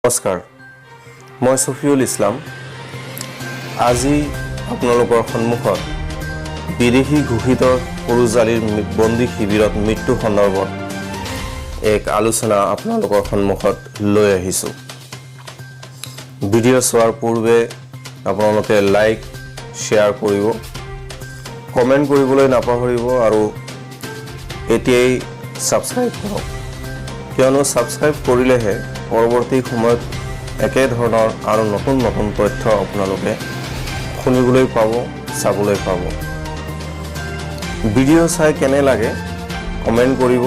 নমস্কাৰ, মই সফিউল ইছলাম। আজি আপোনালোকৰ সন্মুখত বিদেশী ঘোষিত সৰুজালিৰ বন্দী শিবিৰত মৃত্যু সন্দৰ্ভত এক আলোচনা আপোনালোকৰ সন্মুখত লৈ আহিছোঁ। ভিডিঅ' চোৱাৰ পূৰ্বে আপোনালোকে লাইক, শ্বেয়াৰ কৰিব, কমেণ্ট কৰিবলৈ নাপাহৰিব আৰু এতিয়াই ছাবস্ক্ৰাইব কৰক, কিয়নো ছাবস্ক্ৰাইব কৰিলেহে পৰৱৰ্তী সময়ত একে ধৰণৰ আৰু নতুন নতুন তথ্য আপোনালোকে শুনিবলৈ পাব, চাবলৈ পাব। ভিডিঅ' চাই কেনে লাগে কমেণ্ট কৰিব,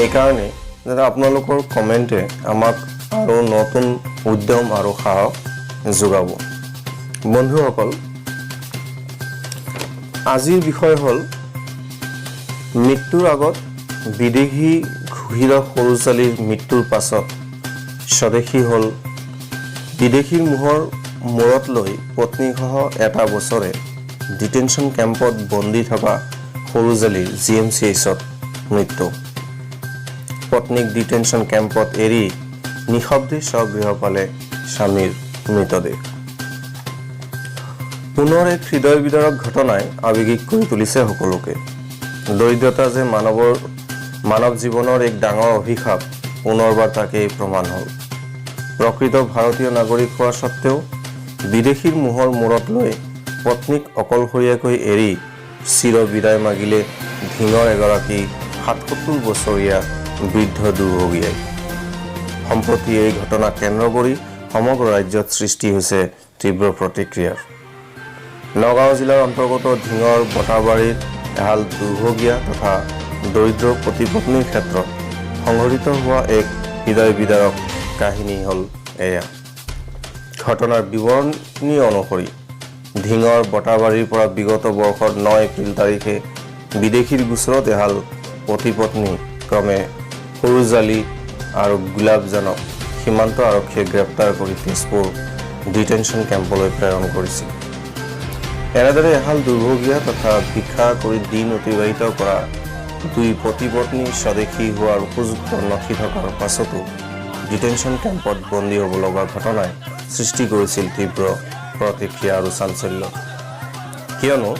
এইকাৰণে যাতে আপোনালোকৰ কমেণ্টে আমাক আৰু নতুন উদ্যম আৰু সাহস যোগাব। বন্ধুসকল, আজিৰ বিষয় হ'ল মৃত্যুৰ আগত বিদেশী ঘোষিত সৰুজালিৰ মৃত্যুৰ পাছত স্বদেশী হ'ল বিদেশীৰ মোহৰ মূৰত লৈ পত্নীসহ এটা বছৰে ডিটেনশ্যন কেম্পত বন্দী থকা সৰুজালিৰ GMCHত মৃত্যু। পত্নীক ডিটেনশ্যন কেম্পত এৰি নিঃশব্দে স্বগৃহ পালে স্বামীৰ মৃতদেহ। পুনৰ এক হৃদয় বিদাৰক ঘটনাই আৱেগিক কৰি তুলিছে সকলোকে। দৰিদ্ৰতা যে মানৱ জীৱনৰ এক ডাঙৰ অভিশাপ, পুনৰবাৰ তাকেই প্ৰমাণ হ'ল। প্ৰকৃত ভাৰতীয় নাগৰিক হোৱা স্বত্বেও বিদেশীৰ মোহৰ মূৰত লৈ পত্নীক অকলশৰীয়াকৈ এৰি চিৰ বিদায় মাগিলে ধিঙৰ এগৰাকী ৭৭ বছৰীয়া বৃদ্ধ দুৰ্ভগীয়াই। সম্প্ৰতি এই ঘটনাক কেন্দ্ৰ কৰি সমগ্ৰ ৰাজ্যত সৃষ্টি হৈছে তীব্ৰ প্ৰতিক্ৰিয়াৰ। নগাঁও জিলাৰ অন্তৰ্গত ধিঙৰ বটাবাৰীৰ এহাল দুৰ্ভগীয়া তথা দৰিদ্ৰ পতি-পত্নীৰ ক্ষেত্ৰত সংঘটিত হোৱা এক হৃদয় বিদাৰক কাহিনী হ'ল এয়া। ঘটনাৰ বিৱৰণী অনুসৰি ধিঙৰ বটাবাৰীৰ পৰা বিগত বৰ্ষৰ ৯ এপ্ৰিল তাৰিখে বিদেশীৰ গোচৰত এহাল পতি-পত্নী ক্ৰমে সৰুজালি আৰু গোলাপজানক সীমান্ত আৰক্ষীয়ে গ্ৰেপ্তাৰ কৰি তেজপুৰ ডিটেনশ্যন কেম্পলৈ প্ৰেৰণ কৰিছিল। এনেদৰে এহাল দুৰ্ভগীয়া তথা ভিক্ষা কৰি দিন অতিবাহিত কৰা দুই পতি-পত্নী স্বদেশী হোৱাৰ উপযুক্ত নথি থকাৰ পাছতো ডিটেনশ্যন কেম্পত বন্দী হ'ব লগা ঘটনাই সৃষ্টি কৰিছিল তীব্ৰ প্ৰতিক্ৰিয়া আৰু চাঞ্চল্য। কিয়নো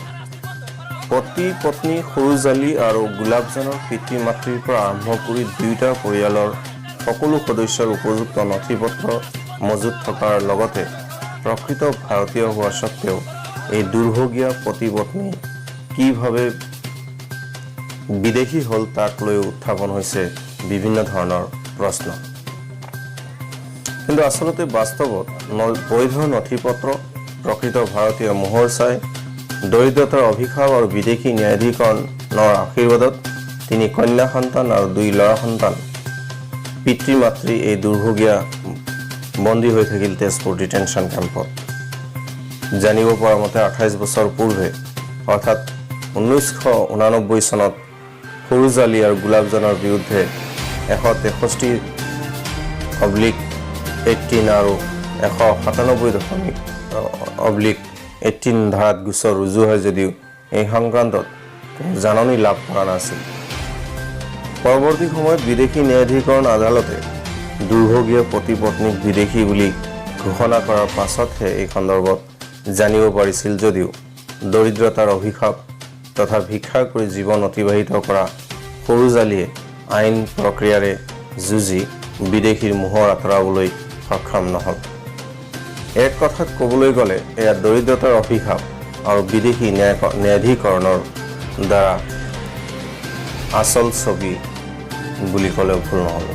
পতি-পত্নী সৰুজালি আৰু গোলাপজানৰ পিতৃ মাতৃৰ পৰা আৰম্ভ কৰি দুয়োটা পৰিয়ালৰ সকলো সদস্যৰ উপযুক্ত নথি পত্ৰ মজুত থকাৰ লগতে প্ৰকৃত ভাৰতীয় হোৱা স্বত্বেও এই দুৰ্ভগীয়া পতি-পত্নী কিভাৱে বিদেশী হ'ল তাক লৈ উত্থাপন হৈছে বিভিন্ন ধৰণৰ প্ৰশ্ন। কিন্তু আচলতে বাস্তৱত বৈধ নথি পত্ৰ, প্ৰকৃত ভাৰতীয় মোহৰ চাই, দৰিদ্ৰতাৰ অভিশাপ আৰু বিদেশী ন্যায়াধীকৰণৰ আশীৰ্বাদত 3 কন্যা সন্তান আৰু 2 ল'ৰা সন্তান পিতৃ মাতৃ এই দুৰ্ভগীয়া বন্দী হৈ থাকিল তেজপুৰ ডিটেনশ্যন কেম্পত। জানিব পৰা মতে 28 বছৰ পূৰ্বে অৰ্থাৎ 1989 চনত সৰুজালি আৰু গোলাপজানৰ বিৰুদ্ধে 163/18 আৰু 197/18 ধাৰাত গোচৰ ৰুজু হয় যদিও এই সংক্ৰান্তত জাননী লাভ কৰা নাছিল। পৰৱৰ্তী সময়ত বিদেশী ন্যায়াধীকৰণ আদালতে দুৰ্ভগীয়া পতি-পত্নীক বিদেশী বুলি ঘোষণা কৰাৰ পাছতহে এই সন্দৰ্ভত জানিব পাৰিছিল যদিও দৰিদ্ৰতাৰ অভিশাপ তথা ভিক্ষা কৰি জীৱন অতিবাহিত কৰা সৰুজালিয়ে আইন প্ৰক্ৰিয়াৰে যুঁজি বিদেশীৰ মোহৰ আঁতৰাবলৈ সক্ষম নহ'ল। এক কথাত ক'বলৈ গ'লে এয়া দৰিদ্ৰতাৰ অভিশাপ আৰু বিদেশী ন্যায়াধীকৰণৰ দ্বাৰা আচল ছবি বুলি ক'লেও ভুল নহ'ব।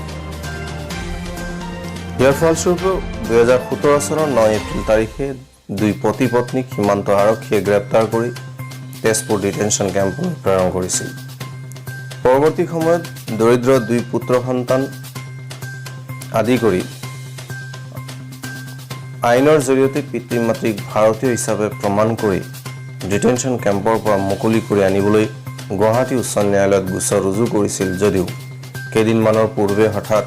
ইয়াৰ ফলস্বৰূপে 2017 চনৰ 9 এপ্ৰিল তাৰিখে দুই পতি-পত্নীক সীমান্ত আৰক্ষীয়ে গ্ৰেপ্তাৰ কৰি তেজপুৰ ডিটেনশ্যন কেম্পলৈ প্ৰেৰণ কৰিছিল। পৰৱৰ্তী সময়ত দৰিদ্ৰ 2 পুত্ৰ সন্তান আদি কৰি আইনৰ জৰিয়তে পিতৃ-মাতৃক ভাৰতীয় হিচাপে প্ৰমাণ কৰি ডিটেনশ্যন কেম্পৰ পৰা মুকলি কৰি আনিবলৈ গুৱাহাটী উচ্চ ন্যায়ালয়ত গোচৰ ৰুজু কৰিছিল যদিও কেইদিনমানৰ পূৰ্বে হঠাৎ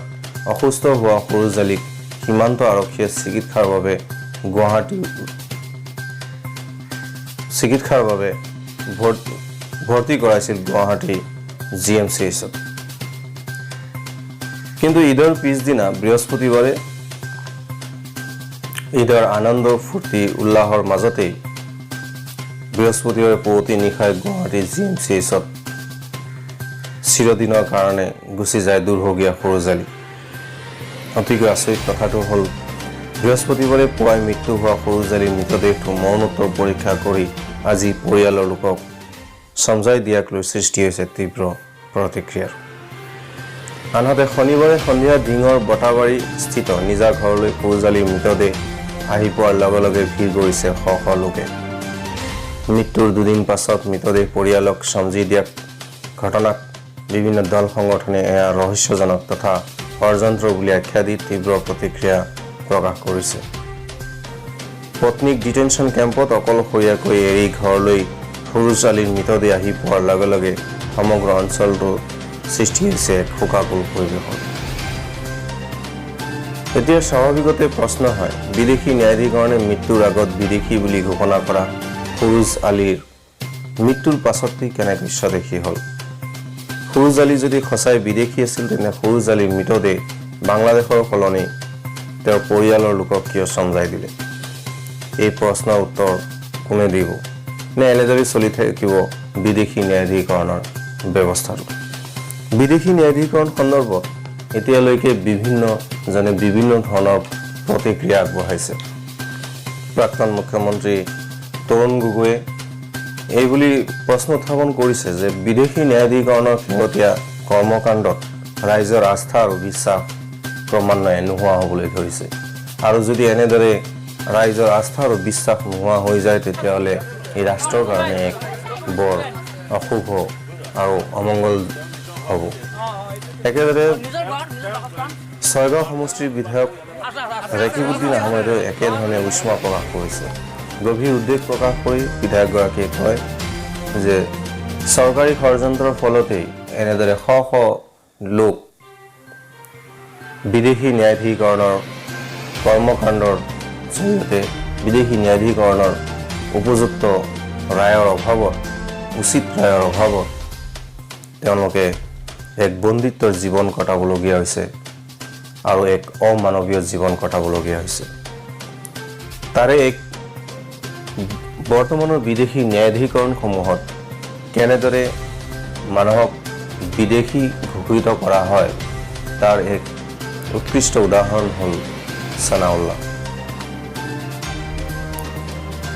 অসুস্থ হোৱা সৰুজালিক সীমান্ত আৰক্ষীয়ে চিকিৎসাৰ বাবে ভৰ্তি কৰাইছিল গুৱাহাটী GMCHত। কিন্তু ঈদৰ পিছদিনা বৃহস্পতিবাৰে ঈদৰ আনন্দ ফূৰ্তি উল্লাহৰ মাজতেই বৃহস্পতিবাৰে পুৱতি নিশাই গুৱাহাটী GMCHত চিৰদিনৰ কাৰণে গুচি যায় দুৰ্ভগীয়া সৰুজালি। অতিকৈ আচৰিত কথাটো হ'ল বৃহস্পতিবাৰে পুৱাই মৃত্যু হোৱা সৰুজালিৰ মৃতদেহটো মৰণোত্তৰ পৰীক্ষা কৰি আজি পৰিয়ালৰ লোকক সমজাই দিয়াক লৈ সৃষ্টি হৈছে তীব্ৰ প্ৰতিক্ৰিয়াৰ। আনহাতে শনিবাৰে সন্ধিয়া ডিঙৰ বটাবাৰী স্থিত নিজা ঘৰলৈ সৰুজালিৰ মৃতদেহ আহি পোৱাৰ লগে লগে ভিৰ কৰিছে শ শ লোকে। মৃত্যুৰ দুদিন পাছত মৃতদেহ পৰিয়ালক সমজি দিয়াক ঘটনাক বিভিন্ন দল সংগঠনে এয়া ৰহস্যজনক তথা ষড়যন্ত্ৰ বুলি আখ্যা দি তীব্ৰ প্ৰতিক্ৰিয়া প্ৰকাশ কৰিছে। পত্নীক ডিটেনশ্যন কেম্পত অকলশৰীয়াকৈ এৰি ঘৰলৈ সৰুজালিৰ মৃতদেহ আহি পোৱাৰ লগে লগে সমগ্ৰ অঞ্চলটো সৃষ্টি হৈছে এক শোকাকুল পৰিৱেশৰ। এতিয়া স্বাভাৱিকতে প্ৰশ্ন হয়, বিদেশী ন্যায়াধিকৰণে মৃত্যুৰ আগত বিদেশী বুলি ঘোষণা কৰা ফিৰোজ আলীৰ মৃত্যুৰ পাছতেই কেনেকৈ স্বদেশী হ'ল? ফিৰোজ আলী যদি সঁচাই বিদেশী আছিল তেনে ফিৰোজ আলীৰ মৃতদেহ বাংলাদেশৰ সলনি তেওঁৰ পৰিয়ালৰ লোকক কিয় সমজাই দিলে? এই প্ৰশ্নৰ উত্তৰ কোনে দিব? নে এনেদৰে চলি থাকিব বিদেশী ন্যায়াধিকৰণৰ ব্যৱস্থাটো? বিদেশী ন্যায়াধিকৰণ সন্দৰ্ভত এতিয়ালৈকে বিভিন্নজনে বিভিন্ন ধৰণৰ প্ৰতিক্ৰিয়া আগবঢ়াইছে। প্ৰাক্তন মুখ্যমন্ত্ৰী তৰুণ গগৈয়ে এইবুলি প্ৰশ্ন উত্থাপন কৰিছে যে বিদেশী ন্যায়াধিকৰণৰ শেহতীয়া কৰ্মকাণ্ডত ৰাইজৰ আস্থা আৰু বিশ্বাস ক্ৰমান্বয়ে নোহোৱা হ'বলৈ ধৰিছে। আৰু যদি এনেদৰে ৰাইজৰ আস্থা আৰু বিশ্বাস নোহোৱা হৈ যায় তেতিয়াহ'লে এই ৰাষ্ট্ৰৰ কাৰণে এক বৰ অশুভ আৰু অমংগল হ'ব। একেদৰে ছয়গাঁও সমষ্টিৰ বিধায়ক ৰাকিবুদ্দিন আহমেদেও একেধৰণে উষ্মা প্ৰকাশ কৰিছে। গভীৰ উদ্বেগ প্ৰকাশ কৰি বিধায়কগৰাকীয়ে কয় যে চৰকাৰী ষড়যন্ত্ৰৰ ফলতেই এনেদৰে শ শ লোক বিদেশী ন্যায়াধিকৰণৰ কৰ্মকাণ্ডৰ জৰিয়তে বিদেশী ন্যায়াধিকৰণৰ উপযুক্ত ৰায়ৰ অভাৱত উচিত ৰায়ৰ অভাৱত তেওঁলোকে এক বন্দিত্বৰ জীৱন কটাবলগীয়া হৈছে আৰু এক অমানৱীয় জীৱন কটাবলগীয়া হৈছে। তাৰে এক বৰ্তমানৰ বিদেশী ন্যায়াধিকৰণসমূহত কেনেদৰে মানুহক বিদেশী ঘোষিত কৰা হয় তাৰ এক উৎকৃষ্ট উদাহৰণ হ'ল ছানাউল্লাহ।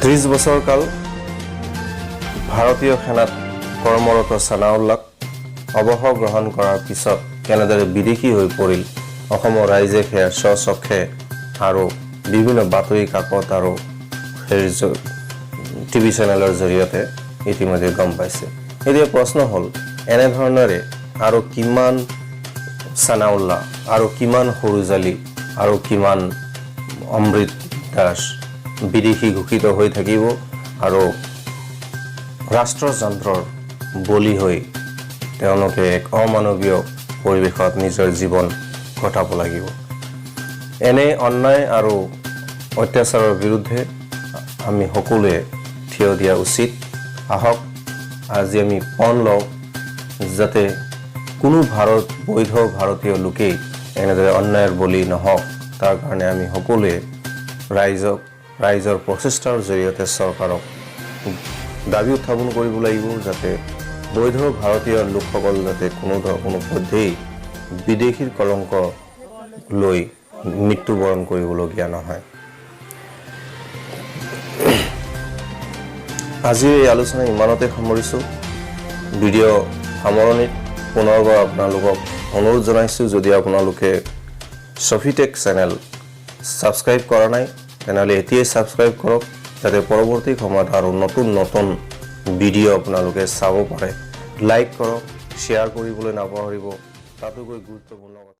30 বছৰ কাল ভাৰতীয় সেনাত কৰ্মৰত ছানাউল্লাহক অৱসৰ গ্ৰহণ কৰাৰ পিছত কেনেদৰে বিদেশী হৈ পৰিল অসমৰ ৰাইজে সেয়া স্বচক্ষে আৰু বিভিন্ন বাতৰি কাকত আৰু টিভি চেনেলৰ জৰিয়তে ইতিমধ্যে গম পাইছে। এতিয়া প্ৰশ্ন হ'ল এনেধৰণেৰে আৰু কিমান ছানাউল্লাহ আৰু কিমান সৰুজালি আৰু কিমান অমৃত দাস বিদেশী ঘোষিত হৈ থাকিব আৰু ৰাষ্ট্ৰযন্ত্ৰৰ বলি হৈ তেওঁলোকে এক অমানৱীয় পৰিৱেশত নিজৰ জীৱন কটাব লাগিব। এনে অন্যায় আৰু অত্যাচাৰৰ বিৰুদ্ধে আমি সকলোৱে থিয় দিয়া উচিত। আহক আজি আমি পণ লওঁ যাতে কোনো বৈধ ভাৰতীয় লোকেই এনেদৰে অন্যায়ৰ বলি নহওক। তাৰ কাৰণে আমি সকলোৱে ৰাইজৰ প্ৰচেষ্টাৰ জৰিয়তে চৰকাৰক দাবী উত্থাপন কৰিব লাগিব যাতে বৈধ ভাৰতীয় লোকসকল যাতে কোনো পধ্যেই বিদেশীৰ কলংক লৈ মৃত্যুবৰণ কৰিবলগীয়া নহয়। আজিৰ এই আলোচনা ইমানতে সামৰিছোঁ। ভিডিঅ' সামৰণিত পুনৰবাৰ আপোনালোকক অনুৰোধ জনাইছোঁ, যদি আপোনালোকে চফিটেক চেনেল ছাবস্ক্ৰাইব কৰা নাই তেনেহ'লে এতিয়াই ছাবস্ক্ৰাইব কৰক যাতে পৰৱৰ্তী সময়ত আৰু নতুন নতুন ভিডিঅ' আপোনালোকে চাব পাৰে। লাইক কৰক, শ্বেয়াৰ কৰিবলৈ নাপাহৰিব। তাতোকৈ গুৰুত্বপূৰ্ণ